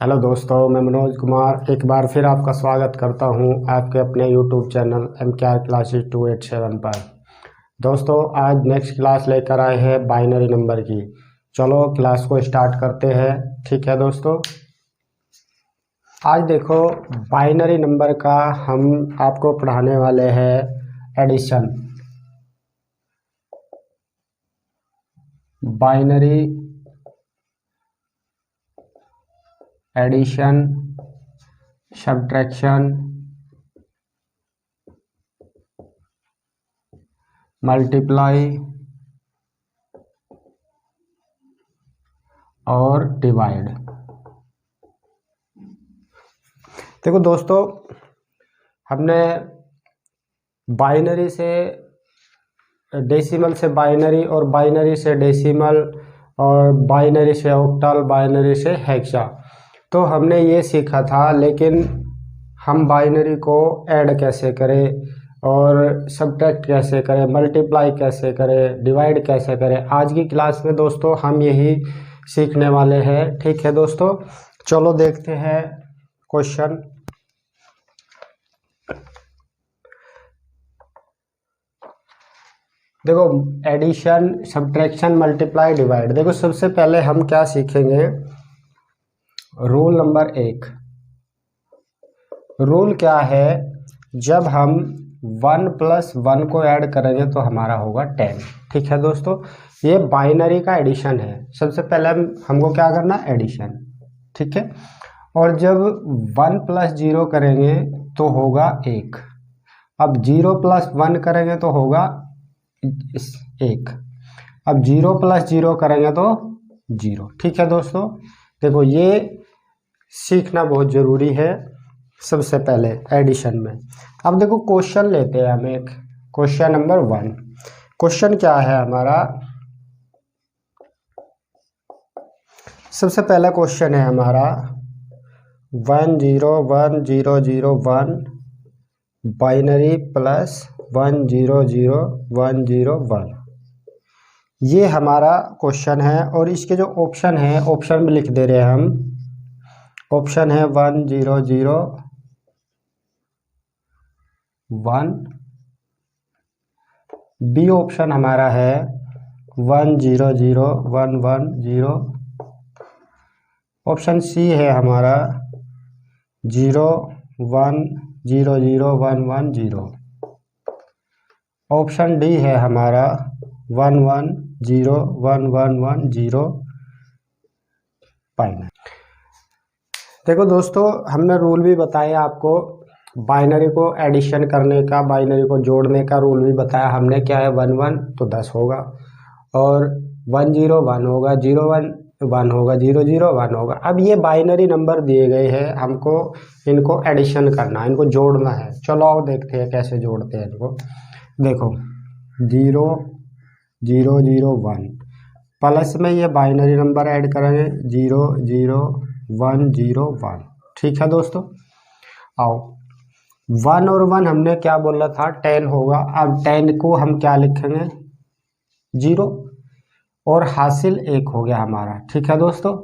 Hello दोस्तों, मैं मनोज कुमार एक बार फिर आपका स्वागत करता हूं आपके अपने यूट्यूब चैनल MKR क्लासेस 287 पर। दोस्तों, आज नेक्स्ट क्लास लेकर आए हैं बाइनरी नंबर की। चलो क्लास को स्टार्ट करते हैं। ठीक है दोस्तों, आज देखो बाइनरी नंबर का हम आपको पढ़ाने वाले हैं addition. Binary addition, subtraction, multiply और डिवाइड। देखो दोस्तों, हमने बाइनरी से डेसिमल से बाइनरी और बाइनरी से डेसिमल और बाइनरी से ऑक्टल, बाइनरी से हेक्सा, तो हमने ये सीखा था। लेकिन हम बाइनरी को ऐड कैसे करें और सब्ट्रैक्ट कैसे करें, मल्टीप्लाई कैसे करें, डिवाइड कैसे करें, आज की क्लास में दोस्तों हम यही सीखने वाले हैं। ठीक है दोस्तों, चलो देखते हैं क्वेश्चन। देखो एडिशन, सब्ट्रैक्शन, मल्टीप्लाई, डिवाइड। देखो सबसे पहले हम क्या सीखेंगे, रूल नंबर 1। रूल क्या है, जब हम 1 + 1 को ऐड करेंगे तो हमारा होगा 10। ठीक है दोस्तों, ये बाइनरी का एडिशन है। सबसे पहले हमको क्या करना, एडिशन। ठीक है, और जब 1 + 0 करेंगे तो होगा 1। अब 0 + 1 करेंगे तो होगा 1। अब 0 + 0 करेंगे तो 0। ठीक है दोस्तों, देखो ये सीखना बहुत ज़रूरी है सबसे पहले एडिशन में। अब देखो क्वेश्चन लेते हैं हम एक, क्वेश्चन नंबर 1। क्वेश्चन क्या है हमारा, सबसे पहला क्वेश्चन है हमारा 1 0 1 0 0 1 बाइनरी प्लस 1 0 0 1 0 1। ये हमारा क्वेश्चन है और इसके जो ऑप्शन है, ऑप्शन में लिख दे रहे हैं हम। ऑप्शन है 1 0 0 1। बी ऑप्शन हमारा है 1 0 0 1 1 0। ऑप्शन सी है हमारा 0 1 0 0 1 1 0। ऑप्शन डी है हमारा 1 1 0 1 1 1 0 बाइनरी। देखो दोस्तों, हमने रूल भी बताया आपको, बाइनरी को एडिशन करने का, बाइनरी को जोड़ने का रूल भी बताया हमने। क्या है, 1 1 तो 10 होगा, और 1 0 1 होगा, 0 1 1 होगा, 0 0 1 होगा। अब ये बाइनरी नंबर दिए गए हैं, हमको इनको एडिशन करना है, इनको जोड़ना है। चलो आओ देखते हैं कैसे जोड़ते हैं इनको। देखो 0 0 0 1 प्लस में ये बाइनरी नंबर ऐड करेंगे 0 0 1 0 1। ठीक है दोस्तों, आओ 1 और 1 हमने क्या बोला था, 10 होगा। अब 10 को हम क्या लिखेंगे, 0, और हासिल 1 हो गया हमारा। ठीक है दोस्तों,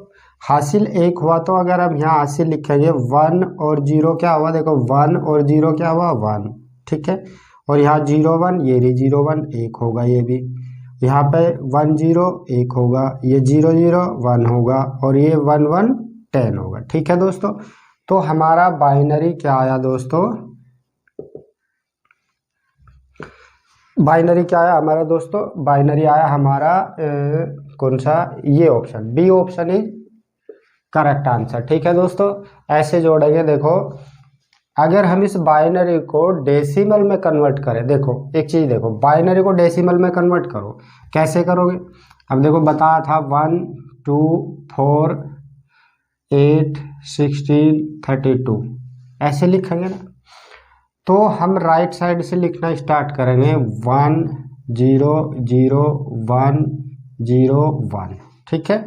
हासिल 1 हुआ तो अगर हम यहाँ हासिल लिखेंगे 1 और 0 क्या हुआ, देखो 1 और 0 क्या हुआ, 1। ठीक है, और यहाँ 0 1, ये भी 0 1 1 होगा, ये भी यहाँ पे 1 0 1 होगा, ये 0 0 1 होगा, और ये 1 1 10 होगा। ठीक है दोस्तों, तो हमारा बाइनरी क्या आया दोस्तों, बाइनरी क्या आया हमारा दोस्तों, बाइनरी आया हमारा कौन सा, ये option B option is correct answer. ठीक है दोस्तों, ऐसे जोड़ेंगे। देखो अगर हम इस बाइनरी को डेसिमल में कन्वर्ट करें, देखो एक चीज देखो, बाइनरी को डेसिमल में कन्वर्ट करो, कैसे करोगे। अब देखो बताया था 1 2 4 8 16 32, ऐसे लिखेंगे ना। तो हम राइट साइड से लिखना स्टार्ट करेंगे 1 0 0 1 0 1। ठीक है,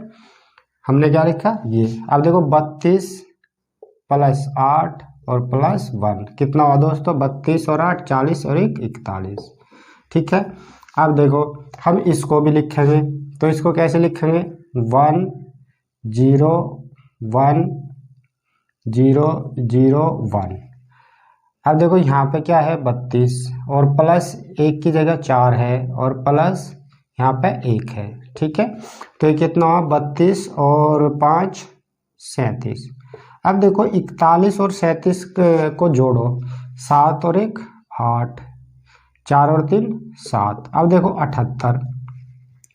हमने क्या लिखा ये। अब देखो 32 + 8 और +1 कितना हुआ दोस्तों, 32 और 8 40 और 1 41। ठीक है, अब देखो हम इसको भी लिखेंगे, तो इसको कैसे लिखेंगे, 1 0 1 0 0 1। अब देखो यहाँ पे क्या है 32 और प्लस 1 की जगह 4 है और प्लस यहाँ पे 1 है। ठीक है, तो ये कितना हुआ 32 और 5 37। अब देखो 41 और 37 को जोड़ो, 7 और 1 8, 4 और 3 7। अब देखो 78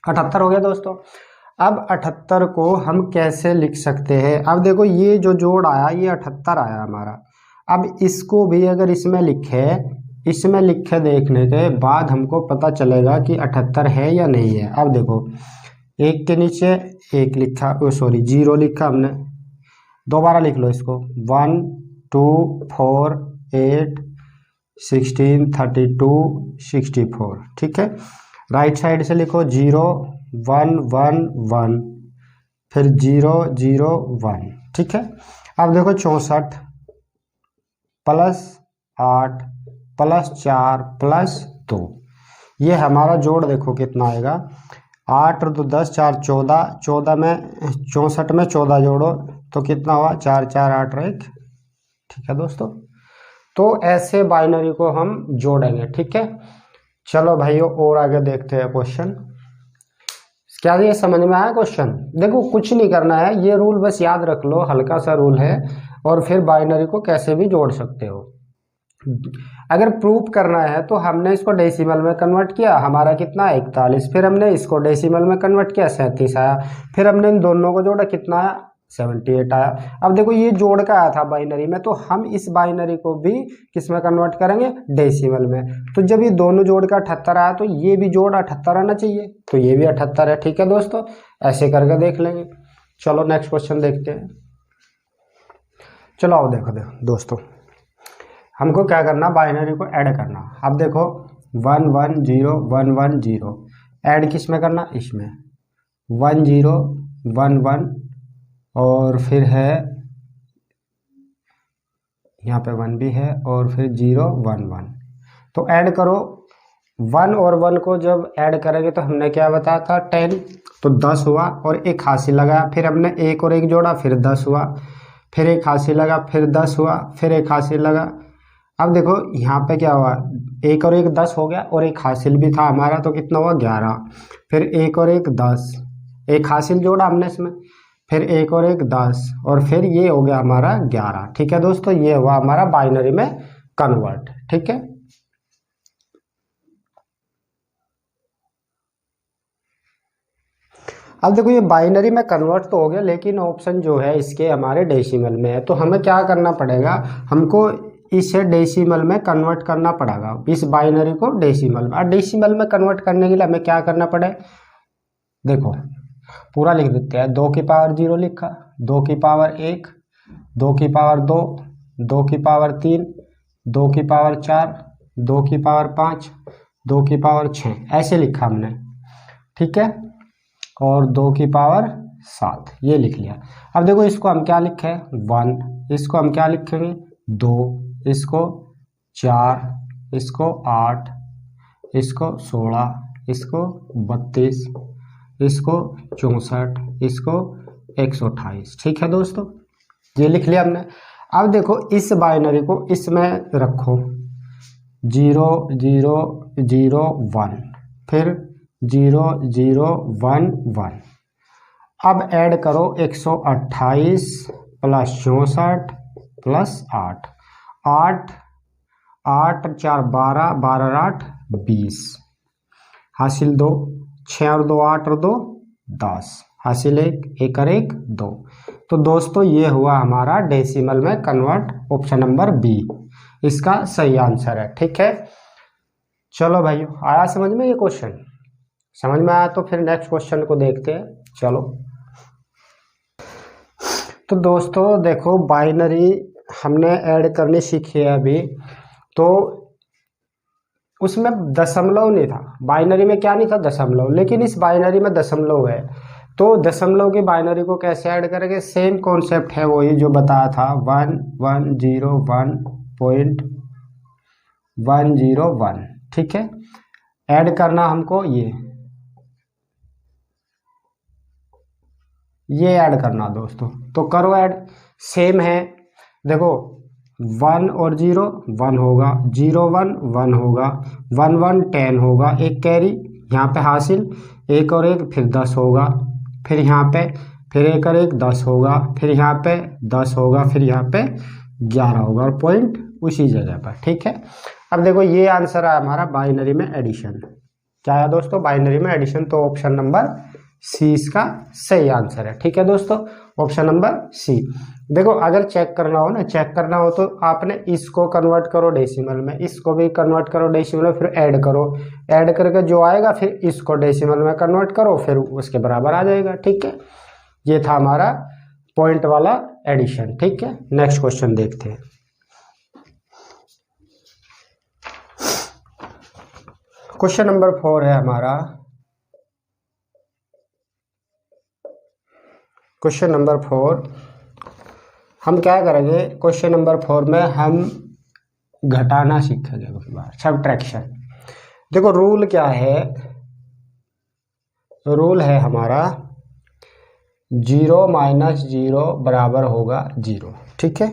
78 हो गया दोस्तों। अब 78 को हम कैसे लिख सकते हैं? अब देखो ये जो जोड़ आया ये 78 आया हमारा। अब इसको भी अगर इसमें लिखे देखने के बाद हमको पता चलेगा कि 78 है या नहीं है। अब देखो एक के नीचे एक लिखा, सॉरी 0 लिखा हमने, दोबारा लिख लो इसको 1 2 4 8 16 32 64। ठीक है, राइट साइड से लिखो 0 1 1 1 फिर 0 0 1। ठीक है, अब देखो 64 प्लस 8 प्लस 4 प्लस 2, ये हमारा जोड़ देखो कितना आएगा। 8 और 2 10, 4 14, 14 में 64 में 14 जोड़ो तो कितना हुआ 4 4 8 और 1। ठीक है दोस्तों, तो ऐसे बाइनरी को हम जोड़ेंगे। ठीक है, चलो भाइयों और आगे देखते हैं क्वेश्चन। क्या ये समझ में आया क्वेश्चन? देखो कुछ नहीं करना है, ये रूल बस याद रख लो, हल्का सा रूल है, और फिर बाइनरी को कैसे भी जोड़ सकते हो। अगर प्रूफ करना है तो हमने इसको डेसिमल में कन्वर्ट किया, हमारा कितना 41, फिर हमने इसको डेसिमल में कन्वर्ट किया 37 आया, फिर हमने इन दोनों को जोड़ा कितना आया 78 आया। अब देखो ये जोड़ का आया था बाइनरी में, तो हम इस बाइनरी को भी किस में कन्वर्ट करेंगे डेसिमल में। तो जब ये दोनों जोड़ का 78 आया तो ये भी जोड़ 78 आना चाहिए, तो ये भी 78 है। ठीक है दोस्तों, ऐसे करके देख लेंगे। चलो नेक्स्ट क्वेश्चन देखते हैं। चलो आओ देखो दोस्तों, हमको क्या करना, बाइनरी को ऐड करना। अब देखो 1 1 0 1 1 0 ऐड किस में करना, इसमें 1 0 1 1 और फिर है यहाँ पे 1 भी है और फिर 0 1 1। तो ऐड करो, 1 और 1 को जब ऐड करेंगे तो हमने क्या बताया था 10, तो 10 हुआ और एक हासिल लगाया, फिर हमने 1 और 1 जोड़ा फिर 10 हुआ, फिर एक हासिल लगा फिर 10 हुआ, फिर एक हासिल लगा। अब देखो यहाँ पे क्या हुआ, 1 और 1 10 हो गया और एक हासिल भी था हमारा, तो कितना हुआ 11, फिर 1 और 1 10, एक हासिल जोड़ा हमने इसमें, फिर 1 और 1 10 और फिर ये हो गया हमारा 11। ठीक है दोस्तों, ये हुआ हमारा बाइनरी में कन्वर्ट। ठीक है, अब देखो ये बाइनरी में कन्वर्ट तो हो गया, लेकिन ऑप्शन जो है इसके हमारे डेसिमल में है, तो हमें क्या करना पड़ेगा, हमको इसे डेसिमल में कन्वर्ट करना पड़ेगा, इस बाइनरी को डेसिमल में। और डेसिमल में कन्वर्ट करने के लिए हमें क्या करना पड़े, देखो पूरा लिख देते हैं। 2 की पावर 0 लिखा, 2 की पावर 1, 2 की पावर 2, 2 की पावर 3, 2 की पावर 4, 2 की पावर 5, 2 की पावर 6, ऐसे लिखा हमने। ठीक है, और 2 की पावर 7 ये लिख लिया। अब देखो इसको हम क्या लिखे 1, इसको हम क्या लिखेंगे 2, इसको 4, इसको 8, इसको 16, इसको 32, इसको 64, इसको 128। ठीक है दोस्तों, ये लिख लिया हमने। अब देखो इस बाइनरी को इसमें रखो 0 0 0 1 फिर 0 0 1 1। अब ऐड करो 128 प्लस 64 प्लस 8, 8 8 4 12, 12 8 20, हासिल 2, 6 और 2 8 और 2 10, हासिल 1, 1 और 1 2। तो दोस्तों ये हुआ हमारा डेसिमल में कन्वर्ट, ऑप्शन नंबर बी इसका सही आंसर है। ठीक है, चलो भाइयों आया समझ में ये क्वेश्चन? समझ में आया तो फिर नेक्स्ट क्वेश्चन को देखते हैं। चलो तो दोस्तों देखो बाइनरी हमने ऐड करनी सीखी है अभी, तो उसमें दशमलव नहीं था, बाइनरी में क्या नहीं था दशमलव, लेकिन इस बाइनरी में दशमलव है। तो दशमलव की बाइनरी को कैसे ऐड करेंगे, सेम कॉन्सेप्ट है वही जो बताया था 1 1 0 1.101। ठीक है, ऐड करना हमको ये ऐड करना दोस्तों, तो करो ऐड, सेम है। देखो 1 और 0 1 होगा, 0 1 1 होगा, 1 1 10 होगा, एक कैरी यहाँ पे हासिल, एक और एक फिर 10 होगा, फिर यहाँ पे फिर एक और एक 10 होगा, फिर यहाँ पे 10 होगा, फिर यहाँ पे 11 होगा और पॉइंट उसी जगह पर। ठीक है, अब देखो ये आंसर है हमारा बाइनरी में एडिशन। क्या है दोस्तों? बाइनरी में एडिशन। तो ऑप्शन नंबर सी इसका सही आंसर है। ठीक है दोस्तों, ऑप्शन नंबर सी। देखो अगर चेक करना हो ना, चेक करना हो तो आपने इसको कन्वर्ट करो डेसिमल में, इसको भी कन्वर्ट करो डेसिमल में, फिर ऐड करो, ऐड करके जो आएगा फिर इसको डेसिमल में कन्वर्ट करो, फिर उसके बराबर आ जाएगा। ठीक है, ये था हमारा पॉइंट वाला एडिशन। ठीक है, नेक्स्ट क्वेश्चन देखते हैं। क्वेश्चन नंबर 4 है हमारा, क्वेश्चन नंबर 4 हम क्या करेंगे? क्वेश्चन नंबर 4 में हम घटाना सीखेंगे, सब्ट्रैक्शन। देखो रूल क्या है? रूल है हमारा 0 माइनस 0 बराबर होगा 0। ठीक है,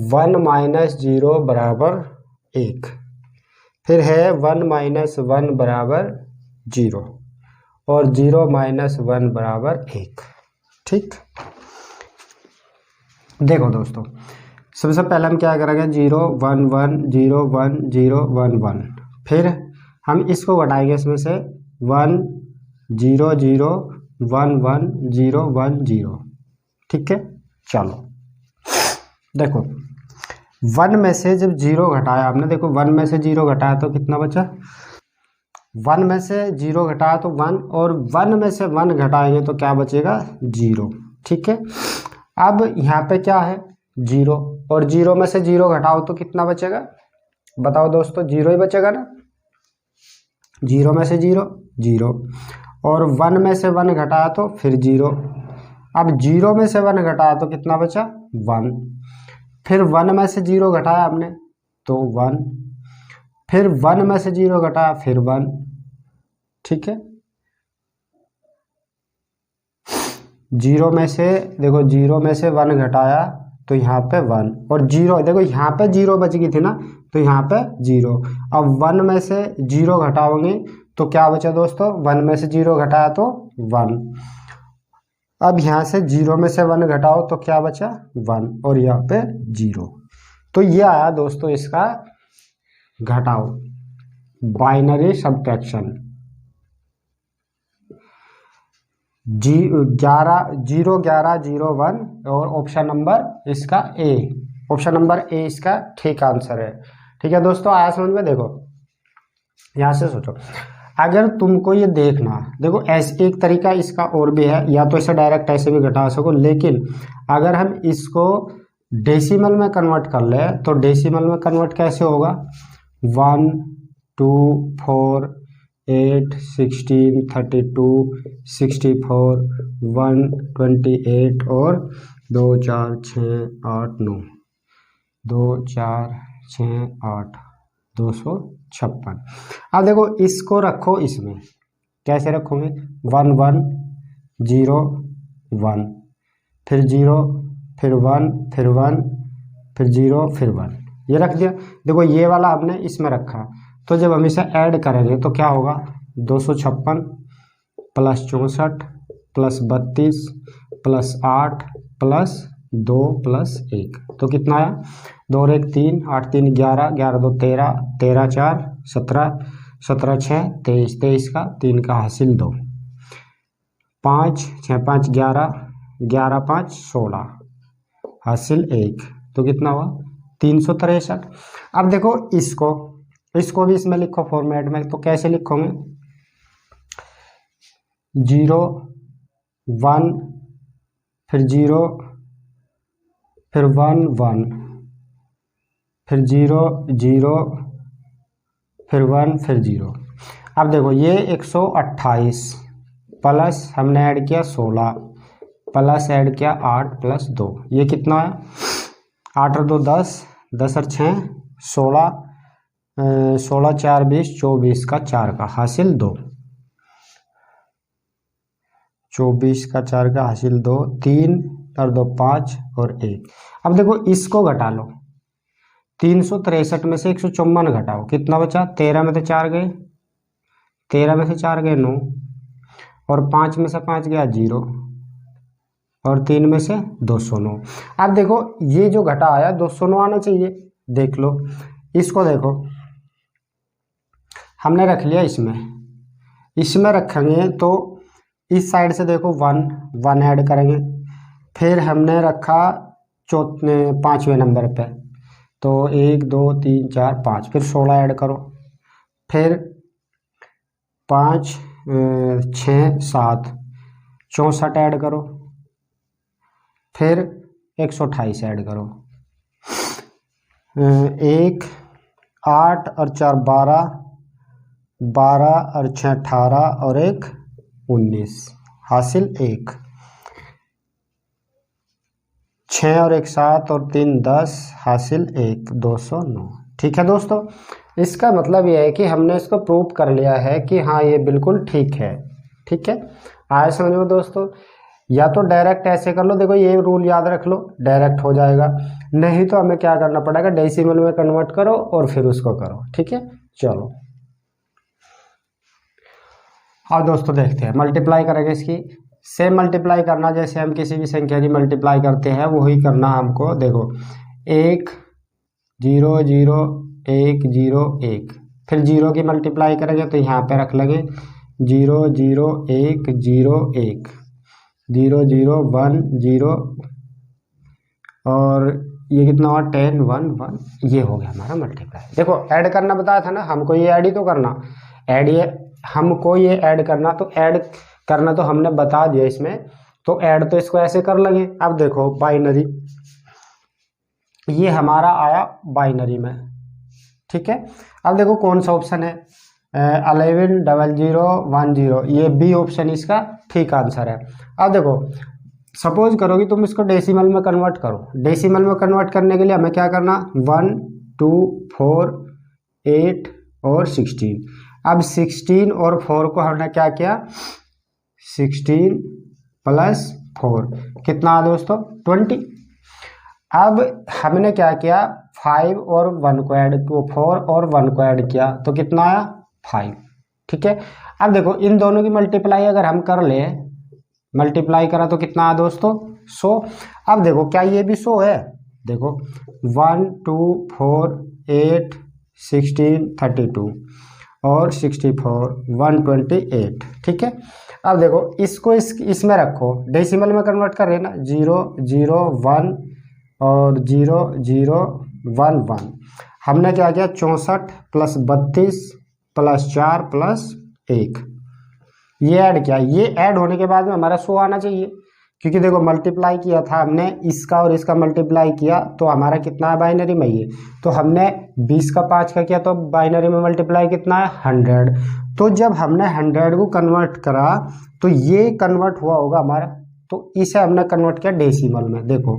1 माइनस 0 बराबर 1, फिर है 1 माइनस 1 बराबर 0 और 0 माइनस 1 बराबर 1। ठीक, देखो दोस्तों सबसे पहले हम क्या करेंगे? 0 1 1 0 1 0 1 1, फिर हम इसको घटाएंगे इसमें से 1 0 0 1 1 0 1 0। ठीक है, चलो देखो 1 में से जब 0 घटाया आपने, देखो 1 में से 0 घटाया तो कितना बचा? 1 में से 0 घटाया तो 1, और 1 में से 1 घटाएंगे तो क्या बचेगा? 0। ठीक है, अब यहाँ पे क्या है? 0, और 0 में से 0 घटाओ तो कितना बचेगा? बताओ दोस्तों, 0 ही बचेगा ना। 0 में से 0 0, और 1 में से 1 घटाया तो फिर 0। अब 0 में से 1 घटाया तो कितना बचा? 1। फिर 1 में से 0 घटाया आपने तो 1, फिर 1 में से 0 घटाया फिर 1। ठीक है, 0 में से देखो 0 में से 1 घटाया तो यहाँ पे 1, और 0 देखो यहाँ पे 0 बच गई थी ना, तो यहाँ पे 0। अब 1 में से 0 घटाओगे तो क्या बचा दोस्तों? 1 में से 0 घटाया तो 1। अब यहाँ से 0 में से 1 घटाओ तो क्या बचा? 1, और यहाँ पे 0। तो ये आया दोस्तों इसका घटाओ, बाइनरी सब्ट्रैक्शन। 0 11 0 1, और ऑप्शन नंबर इसका ए, ऑप्शन नंबर ए इसका ठीक आंसर है। ठीक है दोस्तों, आया समझ में? देखो यहाँ से सोचो, अगर तुमको ये देखना, देखो ऐसे एक तरीका इसका और भी है, या तो इसे डायरेक्ट ऐसे भी घटा सको, लेकिन अगर हम इसको डेसिमल में कन्वर्ट कर ले तो डेसिमल में कन्वर्ट कैसे होगा? 1 2 4 8 16 32 64 1 28 और 2 4 6 8 9 2 4 6 8 256। अब देखो इसको रखो इसमें, कैसे रखोगे? 1 1 0 1, फिर 0 फिर 1 फिर 1 फिर 0 फिर 1, ये रख दिया। देखो ये वाला आपने इसमें रखा, तो जब हम इसे ऐड करेंगे तो क्या होगा? 256 plus 64 plus 32 plus 8 plus 2 plus 1, तो कितना आया? 2 और 1 3, 8 3 11, 11 2 13, 13 4 17, 17 6 23, 23 का 3 का हासिल 2, 5 6 5 11, 11 5 16, हासिल 1, तो कितना हुआ? 363। अब देखो इसको भी इसमें लिखो फॉर्मेट में, तो कैसे लिखोगे? 0 1 फिर 0 फिर 1 1 फिर 0 0 फिर 1 फिर 0। अब देखो ये 128 प्लस हमने ऐड किया 16 प्लस ऐड किया 8 प्लस 2, ये कितना है? 8 और 2 10, 10 और 6 16, 16 4 20, 24 का 4 का हासिल 2, 24 का 4 का हासिल 2, 3 और 2 5 और 1। अब देखो इसको घटा लो, 363 में से 154 घटाओ, कितना बचा? 13 में से 4 गए, 13 में से 4 गए 9, और 5 में से 5 गया 0, और 3 में से 209। अब देखो ये जो घटा आया 209 आना चाहिए, देख लो इसको, देखो हमने रख लिया इसमें, इसमें रखेंगे तो इस साइड से देखो 1 ऐड करेंगे, फिर हमने रखा 5वें नंबर पे, तो 1 2 3 4 5, फिर 16 ऐड करो, फिर 5 6 7 64 ऐड करो, फिर 128 ऐड करो, 1 8 और 4 12, 12 और 6 18 और 1 19, हासिल 1, 6 और 1 7 और 3 10, हासिल 1, 209। ठीक है दोस्तों, इसका मतलब यह है कि हमने इसको प्रूव कर लिया है कि हाँ ये बिल्कुल ठीक है। ठीक है, आया समझ में दोस्तों? या तो डायरेक्ट ऐसे कर लो, देखो ये रूल याद रख लो, डायरेक्ट हो जाएगा, नहीं तो हमें क्या करना पड़ेगा, डेसिमल में कन्वर्ट करो और फिर उसको करो। ठीक है, चलो अब दोस्तों देखते हैं, मल्टीप्लाई करेंगे इसकी। सेम मल्टीप्लाई करना जैसे हम किसी भी संख्या की मल्टीप्लाई करते हैं वही करना हमको। देखो 1 0 0 1 0 1, फिर 0 की मल्टीप्लाई करेंगे तो यहाँ पे रख लेंगे 0 0 1 0 1 0 0 1 0, और ये कितना हुआ 10 1 1, ये हो गया हमारा मल्टीप्लाई। देखो ऐड करना बताया था ना हमको, ये ऐड ही तो करना, ऐड ये हमको ये ऐड करना, तो ऐड करना तो हमने बता दिया इसमें, तो ऐड तो इसको ऐसे कर लेंगे। अब देखो बाइनरी, ये हमारा आया बाइनरी में। ठीक है, अब देखो कौन सा ऑप्शन है, 11 00 10, ये बी ऑप्शन इसका ठीक आंसर है। अब देखो सपोज करो कि तुम इसको डेसिमल में कन्वर्ट करो, डेसिमल में कन्वर्ट करने के लिए हमें क्या करना, 1 2 4 8 और 16। अब 16 और 4 को हमने क्या किया, 16 प्लस 4 कितना दोस्तों 20। अब हमने क्या किया, 5 और 1 को ऐड, 4 और 1 को ऐड किया तो कितना आया 5। ठीक है, अब देखो इन दोनों की मल्टीप्लाई अगर हम कर ले, मल्टीप्लाई करा तो कितना आया दोस्तों 100। अब देखो क्या ये भी 100 है, देखो 1 2 4 8 16 32 और 64 128। ठीक है, अब देखो इसको इसमें रखो, डेसिमल में कन्वर्ट कर रहे हैं ना, 0 0 1 और 0 0 1 1। हमने क्या किया 64 प्लस 32 प्लस 4 प्लस 1, ये ऐड किया। ये ऐड होने के बाद में हमारा 100 आना चाहिए, क्योंकि देखो मल्टीप्लाई किया था हमने इसका और इसका मल्टीप्लाई किया तो हमारा कितना है बाइनरी में ये, तो हमने 20 का 5 का किया तो बाइनरी में मल्टीप्लाई कितना है 100। तो जब हमने 100 को कन्वर्ट करा तो ये कन्वर्ट हुआ होगा हमारा, तो इसे हमने कन्वर्ट किया डेसिमल में। देखो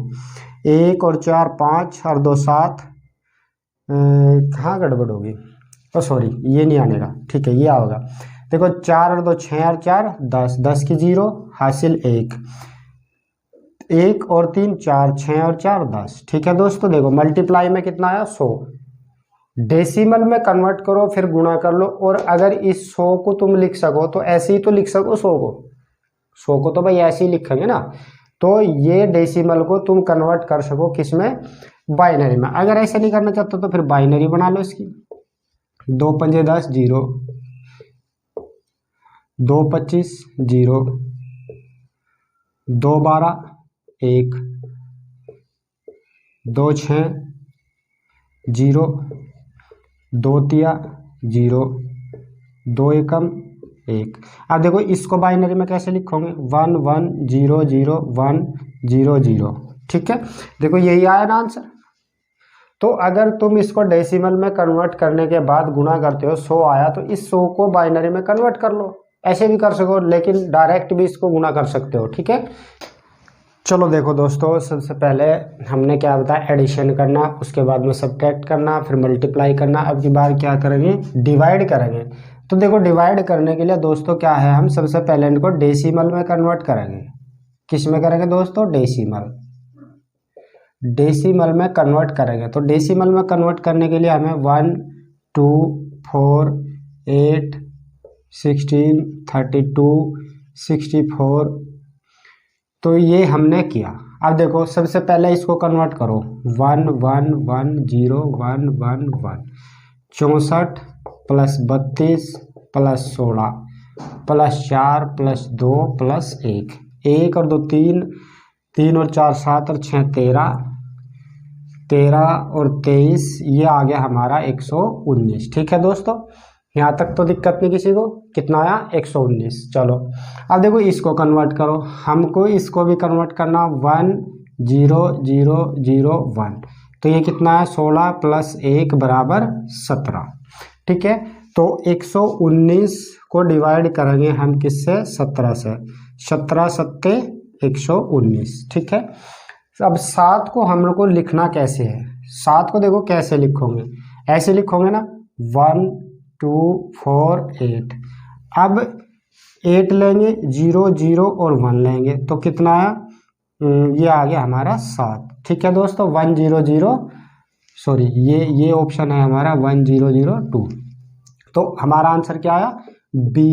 1 और 4 5 और 2 7, कहाँ गड़बड़ होगी, ओ सॉरी ये नहीं आने का, ठीक है ये आओगा। देखो 4 और 2 6 और 4 10, 10 की 0 हासिल 1, 1 और 3 4, 6 और 4 10। ठीक है दोस्तों, देखो मल्टीप्लाई में कितना आया 100, डेसिमल में कन्वर्ट करो फिर गुणा कर लो, और अगर इस 100 को तुम लिख सको तो ऐसे ही तो लिख सको 100 को तो भाई ऐसे ही लिखेंगे ना, तो ये डेसिमल को तुम कन्वर्ट कर सको किसमें, बाइनरी में। अगर ऐसे नहीं करना चाहते तो फिर बाइनरी बना लो इसकी, 2 पंजे 10 0, 2 25 0, 2 12 1, 2 6 0, 2 3 0, 2 एकम 1। अब देखो इसको बाइनरी में कैसे लिखोगे, 1 1 0 0 1 0 0। ठीक है, देखो यही आया ना आंसर। तो अगर तुम इसको डेसिमल में कन्वर्ट करने के बाद गुणा करते हो 100 आया, तो इस 100 को बाइनरी में कन्वर्ट कर लो, ऐसे भी कर सको, लेकिन डायरेक्ट भी इसको गुणा कर सकते हो। ठीक है, चलो देखो दोस्तों, सबसे पहले हमने क्या बताया, एडिशन करना, उसके बाद में सब्ट्रैक्ट करना, फिर मल्टीप्लाई करना। अब की बार क्या करेंगे, डिवाइड करेंगे। तो देखो डिवाइड करने के लिए दोस्तों क्या है, हम सबसे पहले इनको डेसिमल में कन्वर्ट करेंगे। किस में करेंगे दोस्तों? डेसिमल, डेसिमल में कन्वर्ट करेंगे। तो डेसिमल में कन्वर्ट करने के लिए हमें 1, 2, 4, 8, 16, 32, 64, तो ये हमने किया। अब देखो सबसे पहले इसको कन्वर्ट करो, 1 1 1 0 1 1 1, 64 plus 32 plus 16 plus 4 plus 2 plus 1, 1 और 2 3, 3 और 4 7 और 6 13, 13 और 23, ये आ गया हमारा 119। ठीक है दोस्तों, यहाँ तक तो दिक्कत नहीं किसी को। कितना आया? 119। चलो अब देखो इसको कन्वर्ट करो, हमको इसको भी कन्वर्ट करना, 1 0 0 0 1, तो ये कितना है? 16 प्लस 1 बराबर 17। ठीक है, तो 119 को डिवाइड करेंगे हम किससे? 17 से, 17 सत्ते 119। ठीक है, अब 7 को हम लोग को लिखना कैसे है? 7 को देखो कैसे लिखोगे, ऐसे लिखोगे ना, 1 2 4 8। अब 8 लेंगे, 0 0 और 1 लेंगे, तो कितना आया? ये आ गया हमारा 7। ठीक है दोस्तों, 1 0 0, सॉरी ये ऑप्शन है हमारा 1 0 0 2। तो हमारा आंसर क्या आया? बी,